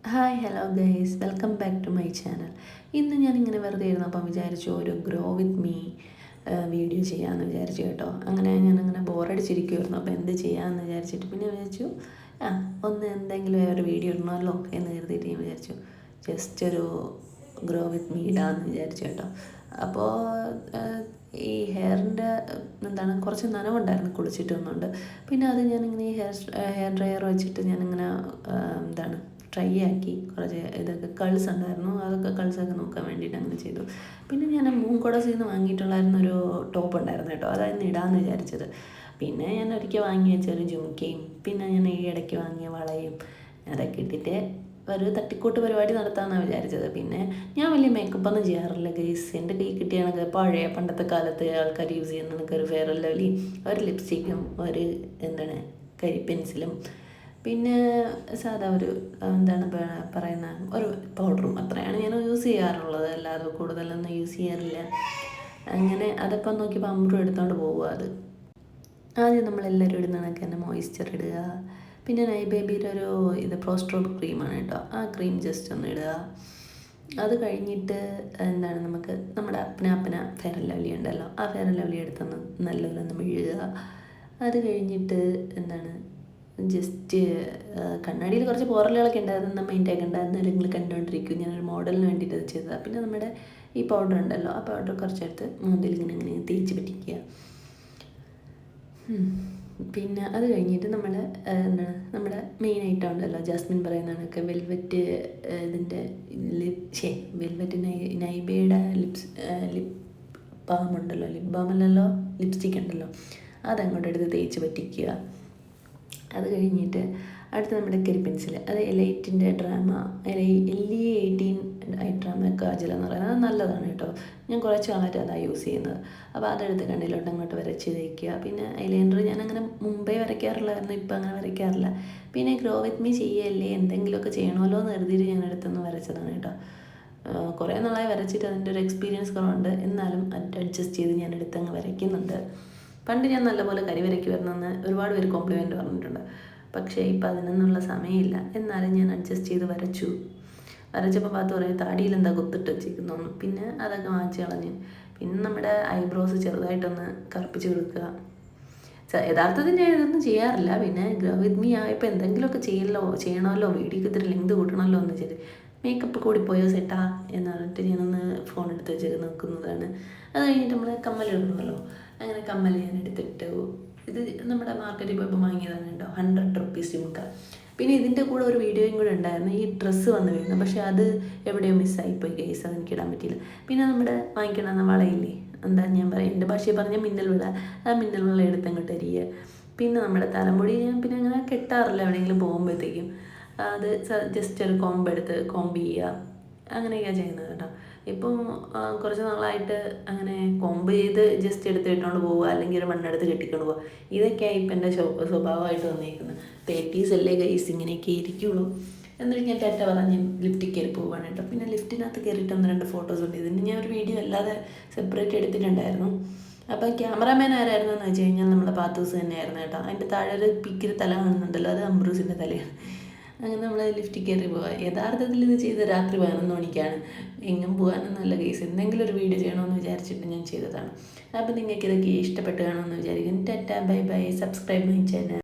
Hi hello guys welcome back to my channel. ഇന്ന് ഞാനിങ്ങനെ വെറുതെ ഇരുന്നപ്പം വിചാരിച്ചു ഒരു ഗ്രോ വിത്ത് മീ വീഡിയോ ചെയ്യാമെന്ന് വിചാരിച്ചു കേട്ടോ. അങ്ങനെ ഞാനങ്ങനെ ബോറടിച്ചിരിക്കുമായിരുന്നു. അപ്പോൾ എന്ത് ചെയ്യാമെന്ന് വിചാരിച്ചിട്ട് പിന്നെ വിചാരിച്ചു ഒന്ന് എന്തെങ്കിലും ഒരു വീഡിയോ ഇടണമല്ലോ എന്ന് കരുതിയിട്ട് ഞാൻ വിചാരിച്ചു ജസ്റ്റ് ഒരു ഗ്രോ വിത്ത് മീ ഇടാമെന്ന് വിചാരിച്ചു കേട്ടോ. അപ്പോൾ ഈ ഹെയറിൻ്റെ കുറച്ച് നനവുണ്ടായിരുന്നു കുളിച്ചിട്ട് വന്നുകൊണ്ട്. പിന്നെ അത് ഞാനിങ്ങനെ ഈ ഹെയർ ഡ്രയർ വെച്ചിട്ട് ഞാനിങ്ങനെ ട്രൈ ആക്കി. കുറച്ച് ഇതൊക്കെ കളേഴ്സ് ഉണ്ടായിരുന്നു, അതൊക്കെ കളേഴ്സൊക്കെ നോക്കാൻ വേണ്ടിയിട്ട് അങ്ങനെ ചെയ്തു. പിന്നെ ഞാൻ മൂങ്കോടസിൽ നിന്ന് വാങ്ങിയിട്ടുള്ളായിരുന്നു ഒരു ടോപ്പ് ഉണ്ടായിരുന്നു കേട്ടോ, അതായിരുന്നു ഇടാമെന്ന് വിചാരിച്ചത്. പിന്നെ ഞാൻ ഒരിക്കൽ വാങ്ങി വെച്ചൊരു ജുംക്കയും പിന്നെ ഞാൻ ഈ ഇടയ്ക്ക് വാങ്ങിയ വളയും അതൊക്കെ ഇട്ടിട്ട് ഒരു തട്ടിക്കൂട്ട് പരിപാടി നടത്താമെന്നാണ് വിചാരിച്ചത്. പിന്നെ ഞാൻ വലിയ മേക്കപ്പൊന്നും ചെയ്യാറില്ല ഗൈസ്. എൻ്റെ കൈ കിട്ടിയാണെങ്കിൽ പഴയ പണ്ടത്തെ കാലത്ത് ആൾക്കാർ യൂസ് ചെയ്യുന്ന ഒരു ഫെയർ ആൻഡ് ലവ്ലി, ഒരു ലിപ്സ്റ്റിക്കും, ഒരു കരി പെൻസിലും, പിന്നെ സാധാ ഒരു പറയുന്ന ഒരു പൗഡറും, അത്രയാണ് ഞാൻ യൂസ് ചെയ്യാറുള്ളത്. അല്ലാതെ കൂടുതലൊന്നും യൂസ് ചെയ്യാറില്ല. അങ്ങനെ അതൊക്കെ നോക്കിയപ്പോൾ അമ്പ്രും എടുത്തുകൊണ്ട് പോവുക. അത് ആദ്യം നമ്മളെല്ലാവരും ഇടുന്ന കണക്ക് തന്നെ മോയ്സ്ചർ ഇടുക. പിന്നെ ബേബിയുടെ ഒരു പ്രോസ്ട്രോ ക്രീമാണ് കേട്ടോ, ആ ക്രീം ജസ്റ്റ് ഒന്ന് ഇടുക. അത് കഴിഞ്ഞിട്ട് നമുക്ക് നമ്മുടെ അപ്പന ഫെയർ ആൻഡ് ലവ്ലി ഉണ്ടല്ലോ, ആ ഫെയർ ആൻഡ് ലവ്ലി എടുത്തൊന്ന് നല്ലപോലെ ഒന്ന് മെഴുകുക. അത് കഴിഞ്ഞിട്ട് ജസ്റ്റ് കണ്ണാടിയിൽ കുറച്ച് പോറലുകളൊക്കെ ഉണ്ടായിരുന്നു, മൈൻഡ് ആക്കേണ്ട, എന്നാലും നിങ്ങൾ കണ്ടുകൊണ്ടിരിക്കും. ഞാനൊരു മോഡലിന് വേണ്ടിയിട്ട് അത് ചെയ്തതാണ്. പിന്നെ നമ്മുടെ ഈ പൗഡർ ഉണ്ടല്ലോ, ആ പൗഡർ കുറച്ചെടുത്ത് മുഖത്തിൽ ഇങ്ങനെ തേച്ച് പിടിക്കുക. പിന്നെ അത് കഴിഞ്ഞിട്ട് നമ്മുടെ മെയിൻ ഐറ്റം ഉണ്ടല്ലോ, ജാസ്മിൻ പറയുന്ന കണക്ക് വെൽവെറ്റ്, ഇതിൻ്റെ വെൽവെറ്റ് നൈബയുടെ ലിപ് ബാം ഉണ്ടല്ലോ, ലിപ് ബാം അല്ലല്ലോ, ലിപ്സ്റ്റിക് ഉണ്ടല്ലോ, അതങ്ങോട്ട് എടുത്ത് തേച്ച് പറ്റിക്കുക. അത് കഴിഞ്ഞിട്ട് അടുത്ത നമ്മുടെ കരി പെൻസിൽ, അത് എലൈറ്റിൻ്റെ ഡ്രാമ LE18 ഡ്രാമ കാജൽ എന്ന് പറയുന്നത്, അത് നല്ലതാണ് കേട്ടോ. ഞാൻ കുറച്ച് നാളായിട്ട് അതാണ് യൂസ് ചെയ്യുന്നത്. അപ്പോൾ അതെടുത്ത് കണ്ണിലോട്ട് അങ്ങോട്ട് വരച്ച് തേക്കുക. പിന്നെ ഐലൈനർ ഞാനങ്ങനെ മുമ്പേ വരയ്ക്കാറുള്ളായിരുന്നു, ഇപ്പം അങ്ങനെ വരയ്ക്കാറില്ല. പിന്നെ ഗ്രോ വിത്ത് മീ ചെയ്യല്ലേ, എന്തെങ്കിലുമൊക്കെ ചെയ്യണമല്ലോ എന്ന് കരുതിയിട്ട് ഞാൻ എടുത്തൊന്ന് വരച്ചതാണ് കേട്ടോ. കുറേ നാളായി വരച്ചിട്ട് അതിൻ്റെ ഒരു എക്സ്പീരിയൻസ് കുറവുണ്ട്, എന്നാലും അഡ്ജസ്റ്റ് ചെയ്ത് ഞാൻ എടുത്തങ്ങ് വരയ്ക്കുന്നുണ്ട്. പണ്ട് ഞാൻ നല്ലപോലെ കരി വരയ്ക്കുമായിരുന്നെന്ന് ഒരുപാട് പേര് കോംപ്ലിമെൻറ്റ് പറഞ്ഞിട്ടുണ്ട്. പക്ഷേ ഇപ്പം അതിനൊന്നുള്ള സമയമില്ല. എന്നാലും ഞാൻ അഡ്ജസ്റ്റ് ചെയ്ത് വരച്ചപ്പോൾ പാത്ത് പറയും താടിയിൽ എന്താ കുത്തിട്ട് വെച്ചിരിക്കുന്നു. പിന്നെ അതൊക്കെ വാങ്ങിച്ച് കളഞ്ഞ്. പിന്നെ നമ്മുടെ ഐബ്രോസ് ചെറുതായിട്ടൊന്ന് കറുപ്പിച്ച് കൊടുക്കുക. യഥാർത്ഥത്തിൽ ഞാൻ ഇതൊന്നും ചെയ്യാറില്ല. പിന്നെ ഗ്രോ വിത്ത് മീ ആയപ്പോൾ എന്തെങ്കിലുമൊക്കെ ചെയ്യണമല്ലോ, വീഡിയോക്ക് ഇത്തിരി ലെങ്ത് കൂട്ടണമല്ലോ എന്ന് വെച്ചിട്ട് മേക്കപ്പ് കൂടിപ്പോയോ സെട്ടാ എന്ന് പറഞ്ഞിട്ട് ഞാനൊന്ന് ഫോൺ എടുത്ത് വെച്ച് നോക്കുന്നതാണ്. അത് കഴിഞ്ഞിട്ട് നമ്മൾ കമ്മലിടണമല്ലോ, അങ്ങനെ കമ്മൽ ഞാൻ എടുത്തിട്ട്, ഇത് നമ്മുടെ മാർക്കറ്റിൽ പോയപ്പോൾ വാങ്ങിയതാണ് കേട്ടോ, 100 റുപ്പീസ് ജുംക്ക. പിന്നെ ഇതിൻ്റെ കൂടെ ഒരു വീഡിയോയും കൂടെ ഉണ്ടായിരുന്നു, ഈ ഡ്രസ്സ് വന്ന് വീഴുന്നത്. പക്ഷേ അത് എവിടെയോ മിസ്സായിപ്പോയി ഗൈസ്, അത് എനിക്ക് ഇടാൻ പറ്റിയില്ല. പിന്നെ നമ്മുടെ വാങ്ങിക്കണമെന്ന വളയില്ലേ, ഞാൻ പറയും എൻ്റെ ഭാഷയിൽ പറഞ്ഞാൽ മിന്നൽ വിള, ആ മിന്നൽ വിള എടുത്ത് അങ്ങോട്ട് അരിയുക. പിന്നെ നമ്മുടെ തലമുടി ഞാൻ പിന്നെ അങ്ങനെ കെട്ടാറില്ല, എവിടെയെങ്കിലും പോകുമ്പോഴത്തേക്കും അത് ജസ്റ്റ് ഒരു കോമ്പ് ചെയ്യുക, അങ്ങനെയൊക്കെയാണ് ചെയ്യുന്നത് കേട്ടോ. ഇപ്പം കുറച്ച് നാളായിട്ട് അങ്ങനെ കോമ്പ് ചെയ്ത് ജസ്റ്റ് എടുത്തിട്ടുകൊണ്ട് പോവുക, അല്ലെങ്കിൽ ഒരു മണ്ണെടുത്ത് കെട്ടിക്കൊണ്ട് പോവുക, ഇതൊക്കെയാണ് ഇപ്പം എൻ്റെ സ്വഭാവമായിട്ട് വന്നിരിക്കുന്നത്. 30s അല്ലേ ഗൈസ്, ഇങ്ങനെയൊക്കെ ഇരിക്കുള്ളൂ. എന്നിട്ട് ഞാൻ ടാറ്റ പറഞ്ഞ് ലിഫ്റ്റിൽ കയറി പോവുകയാണ് കേട്ടോ. പിന്നെ ലിഫ്റ്റിനകത്ത് കയറിയിട്ട് 1-2 ഫോട്ടോസ് ഉണ്ട്. ഇതിന് ഞാൻ ഒരു വീഡിയോ അല്ലാതെ സെപ്പറേറ്റ് എടുത്തിട്ടുണ്ടായിരുന്നു. അപ്പം ക്യാമറാമാൻ ആരായിരുന്നു എന്ന് വെച്ച് കഴിഞ്ഞാൽ നമ്മുടെ പാത്തൂസ് തന്നെയായിരുന്നു കേട്ടോ. അതിൻ്റെ താഴെ ഒരു പിക്കിൽ തല കാണുന്നുണ്ടല്ലോ, അത് അംബ്രൂസിൻ്റെ തലയാണ്. അങ്ങനെ നമ്മൾ ലിഫ്റ്റിൽ കയറി പോവുക. യഥാർത്ഥത്തിൽ ഇത് ചെയ്ത് രാത്രി 11 മണിക്കാണ്. എങ്ങും പോകാനൊന്നുമല്ല കേസ്, എന്തെങ്കിലും ഒരു വീഡിയോ ചെയ്യണമെന്ന് വിചാരിച്ചിട്ട് ഞാൻ ചെയ്തതാണ്. അപ്പോൾ നിങ്ങൾക്ക് ഇതൊക്കെ ഇഷ്ടപ്പെട്ട് കാണുമെന്ന് വിചാരിക്കുന്നു. Tata bye bye, subscribe my channel.